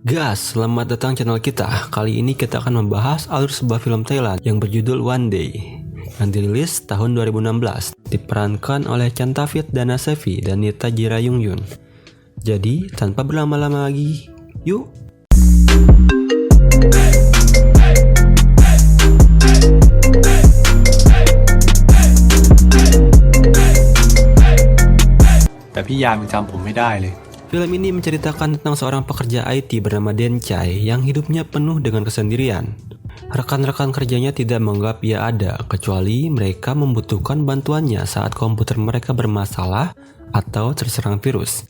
Gas, selamat datang channel kita. Kali ini kita akan membahas alur sebuah film Thailand yang berjudul One Day yang dirilis tahun 2016, diperankan oleh Chantavit Danasevi dan Nita Jirayungyun. Jadi, tanpa berlama-lama lagi, yuk!แต่พี่ยามยังจำผมไม่ได้เลย Film ini menceritakan tentang seorang pekerja IT bernama Den Chai yang hidupnya penuh dengan kesendirian. Rekan-rekan kerjanya tidak menganggap ia ada, kecuali mereka membutuhkan bantuannya saat komputer mereka bermasalah atau terserang virus.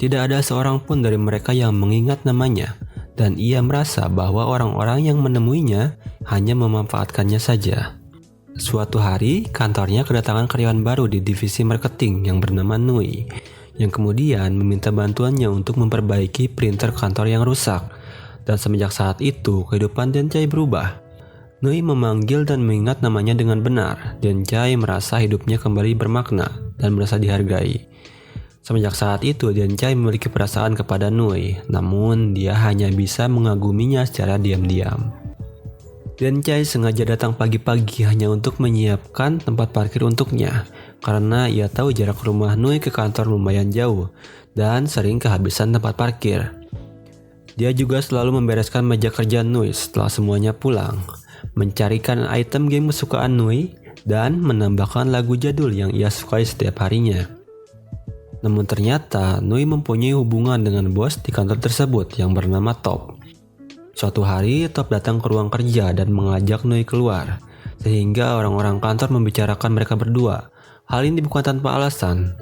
Tidak ada seorang pun dari mereka yang mengingat namanya, dan ia merasa bahwa orang-orang yang menemuinya hanya memanfaatkannya saja. Suatu hari, kantornya kedatangan karyawan baru di divisi marketing yang bernama Nui, yang kemudian meminta bantuannya untuk memperbaiki printer kantor yang rusak. Dan semenjak saat itu, kehidupan Den Chai berubah. Nui memanggil dan mengingat namanya dengan benar. Den Chai merasa hidupnya kembali bermakna dan merasa dihargai. Semenjak saat itu, Den Chai memiliki perasaan kepada Nui, namun dia hanya bisa mengaguminya secara diam-diam. Den Chai sengaja datang pagi-pagi hanya untuk menyiapkan tempat parkir untuknya, karena ia tahu jarak rumah Nui ke kantor lumayan jauh dan sering kehabisan tempat parkir. Dia juga selalu membereskan meja kerja Nui setelah semuanya pulang, mencarikan item game kesukaan Nui, dan menambahkan lagu jadul yang ia sukai setiap harinya. Namun ternyata Nui mempunyai hubungan dengan bos di kantor tersebut yang bernama Top. Suatu hari, Top datang ke ruang kerja dan mengajak Nui keluar, sehingga orang-orang kantor membicarakan mereka berdua. Hal ini bukan tanpa alasan.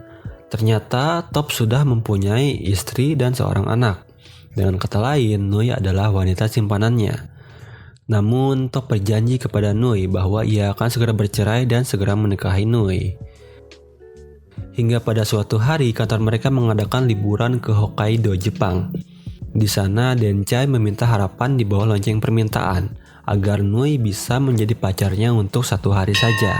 Ternyata Top sudah mempunyai istri dan seorang anak. Dengan kata lain, Nui adalah wanita simpanannya. Namun Top berjanji kepada Nui bahwa ia akan segera bercerai dan segera menikahi Nui. Hingga pada suatu hari, kantor mereka mengadakan liburan ke Hokkaido, Jepang. Di sana, Den Chai meminta harapan di bawah lonceng permintaan agar Nui bisa menjadi pacarnya untuk satu hari saja.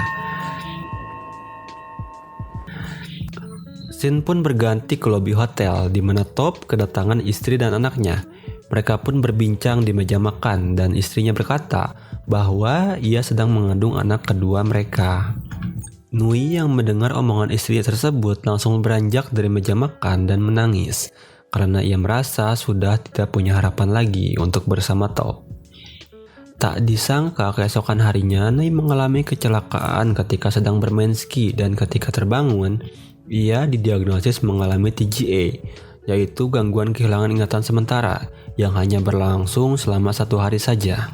Scene pun berganti ke lobi hotel di mana Top kedatangan istri dan anaknya. Mereka pun berbincang di meja makan dan istrinya berkata bahwa ia sedang mengandung anak kedua mereka. Nui yang mendengar omongan istri tersebut langsung beranjak dari meja makan dan menangis karena ia merasa sudah tidak punya harapan lagi untuk bersama Top. Tak disangka keesokan harinya Nui mengalami kecelakaan ketika sedang bermain ski, dan ketika terbangun, ia didiagnosis mengalami TGA, yaitu gangguan kehilangan ingatan sementara yang hanya berlangsung selama 1 hari saja.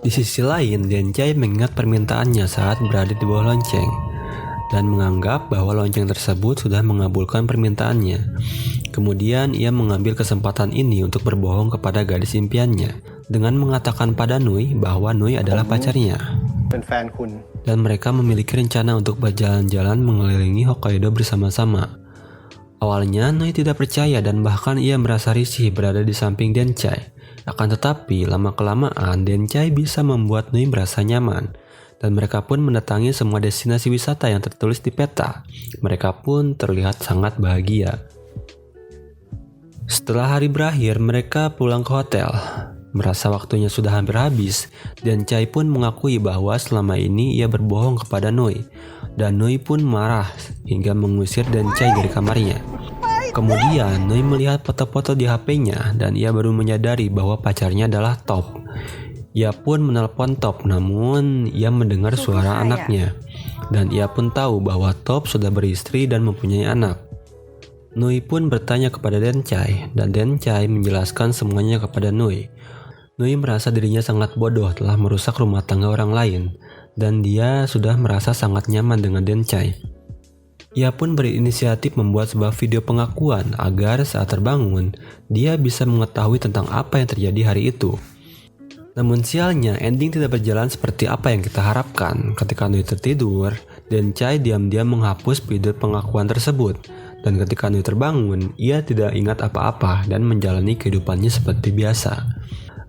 Di sisi lain, Den Chai mengingat permintaannya saat berada di bawah lonceng dan menganggap bahwa lonceng tersebut sudah mengabulkan permintaannya. Kemudian ia mengambil kesempatan ini untuk berbohong kepada gadis impiannya dengan mengatakan pada Nui bahwa Nui adalah pacarnya. Dan mereka memiliki rencana untuk berjalan-jalan mengelilingi Hokkaido bersama-sama. Awalnya Nui tidak percaya dan bahkan ia merasa risih berada di samping Den Chai. Akan tetapi lama-kelamaan Den Chai bisa membuat Nui merasa nyaman. Dan mereka pun mendatangi semua destinasi wisata yang tertulis di peta. Mereka pun terlihat sangat bahagia. Setelah hari berakhir, mereka pulang ke hotel. Merasa waktunya sudah hampir habis, Dan Chai pun mengakui bahwa selama ini ia berbohong kepada Nui. Dan Nui pun marah hingga mengusir Dan Chai dari kamarnya. Kemudian Nui melihat foto-foto di HP-nya dan ia baru menyadari bahwa pacarnya adalah Top. Ia pun menelpon Top, namun ia mendengar suara anaknya. Dan ia pun tahu bahwa Top sudah beristri dan mempunyai anak. Nui pun bertanya kepada Den Chai, dan Den Chai menjelaskan semuanya kepada Nui. Nui merasa dirinya sangat bodoh telah merusak rumah tangga orang lain, dan dia sudah merasa sangat nyaman dengan Den Chai. Ia pun berinisiatif membuat sebuah video pengakuan agar saat terbangun, dia bisa mengetahui tentang apa yang terjadi hari itu. Namun sialnya, ending tidak berjalan seperti apa yang kita harapkan. Ketika Nui tertidur, Den Chai diam-diam menghapus video pengakuan tersebut. Dan ketika Nui terbangun, ia tidak ingat apa-apa dan menjalani kehidupannya seperti biasa.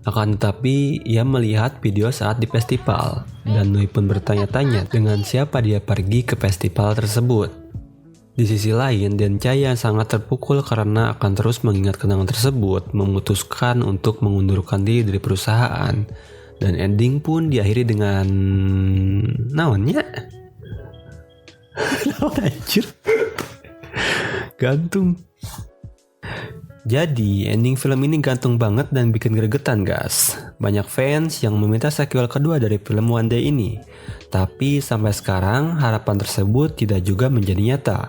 Akan tetapi, ia melihat video saat di festival. Dan Nui pun bertanya-tanya dengan siapa dia pergi ke festival tersebut. Di sisi lain, Dencai yang sangat terpukul karena akan terus mengingat kenangan tersebut memutuskan untuk mengundurkan diri dari perusahaan. Dan ending pun diakhiri dengan naonnya? Naon anjir? Gantung. Jadi, ending film ini gantung banget dan bikin gregetan, guys. Banyak fans yang meminta sequel kedua dari film One Day ini. Tapi sampai sekarang harapan tersebut tidak juga menjadi nyata.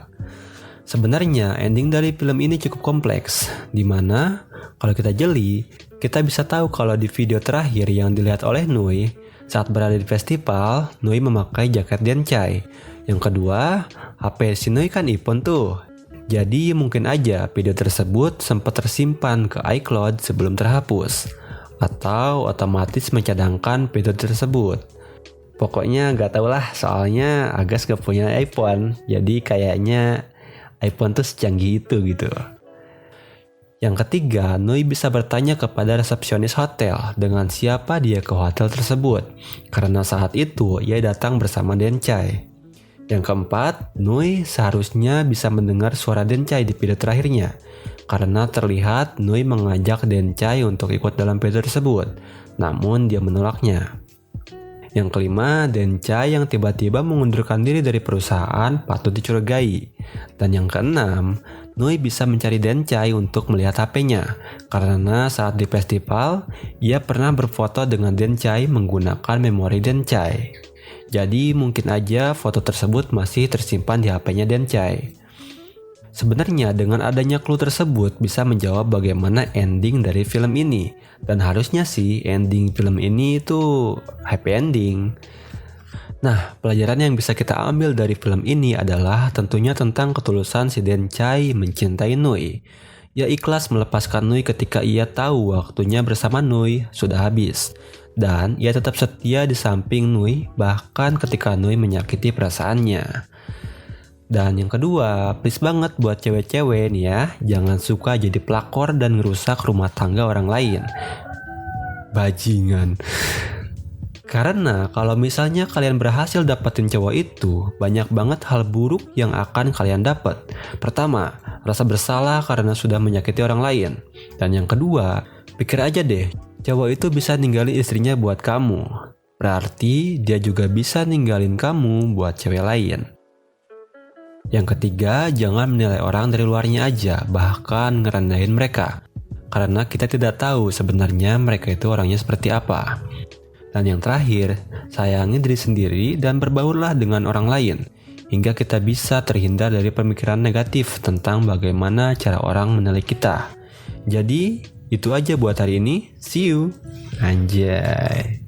Sebenarnya ending dari film ini cukup kompleks, dimana kalau kita jeli, kita bisa tahu kalau di video terakhir yang dilihat oleh Nui, saat berada di festival, Nui memakai jaket Dencai. Yang kedua, HP si Nui kan iPhone tuh. Jadi mungkin aja video tersebut sempat tersimpan ke iCloud sebelum terhapus, atau otomatis mencadangkan video tersebut. Pokoknya gak tau lah, soalnya Agas gak punya iPhone, jadi kayaknya iPhone tuh secanggih itu gitu. Yang ketiga, Nui bisa bertanya kepada resepsionis hotel dengan siapa dia ke hotel tersebut, karena saat itu ia datang bersama Dencai. Yang keempat, Nui seharusnya bisa mendengar suara Dencai di video terakhirnya, karena terlihat Nui mengajak Dencai untuk ikut dalam video tersebut, namun dia menolaknya. Yang kelima, Dencai yang tiba-tiba mengundurkan diri dari perusahaan patut dicurigai. Dan yang keenam, Nui bisa mencari Dencai untuk melihat HP-nya, karena saat di festival, ia pernah berfoto dengan Dencai menggunakan memori Dencai. Jadi mungkin aja foto tersebut masih tersimpan di HP-nya Dencai. Sebenarnya dengan adanya clue tersebut bisa menjawab bagaimana ending dari film ini. Dan harusnya sih ending film ini itu happy ending. Nah, pelajaran yang bisa kita ambil dari film ini adalah tentunya tentang ketulusan si Dencai mencintai Nui. Ia ikhlas melepaskan Nui ketika ia tahu waktunya bersama Nui sudah habis. Dan ia tetap setia di samping Nui bahkan ketika Nui menyakiti perasaannya. Dan yang kedua, please banget buat cewek-cewek nih ya, jangan suka jadi pelakor dan ngerusak rumah tangga orang lain. Bajingan. Karena kalau misalnya kalian berhasil dapetin cowok itu, banyak banget hal buruk yang akan kalian dapat. Pertama, rasa bersalah karena sudah menyakiti orang lain. Dan yang kedua, pikir aja deh, cowok itu bisa ninggalin istrinya buat kamu. Berarti dia juga bisa ninggalin kamu buat cewek lain. Yang ketiga, jangan menilai orang dari luarnya aja, bahkan ngerendahin mereka. Karena kita tidak tahu sebenarnya mereka itu orangnya seperti apa. Dan yang terakhir, sayangi diri sendiri dan berbaurlah dengan orang lain, hingga kita bisa terhindar dari pemikiran negatif tentang bagaimana cara orang menilai kita. Jadi, itu aja buat hari ini. See you. Anjay.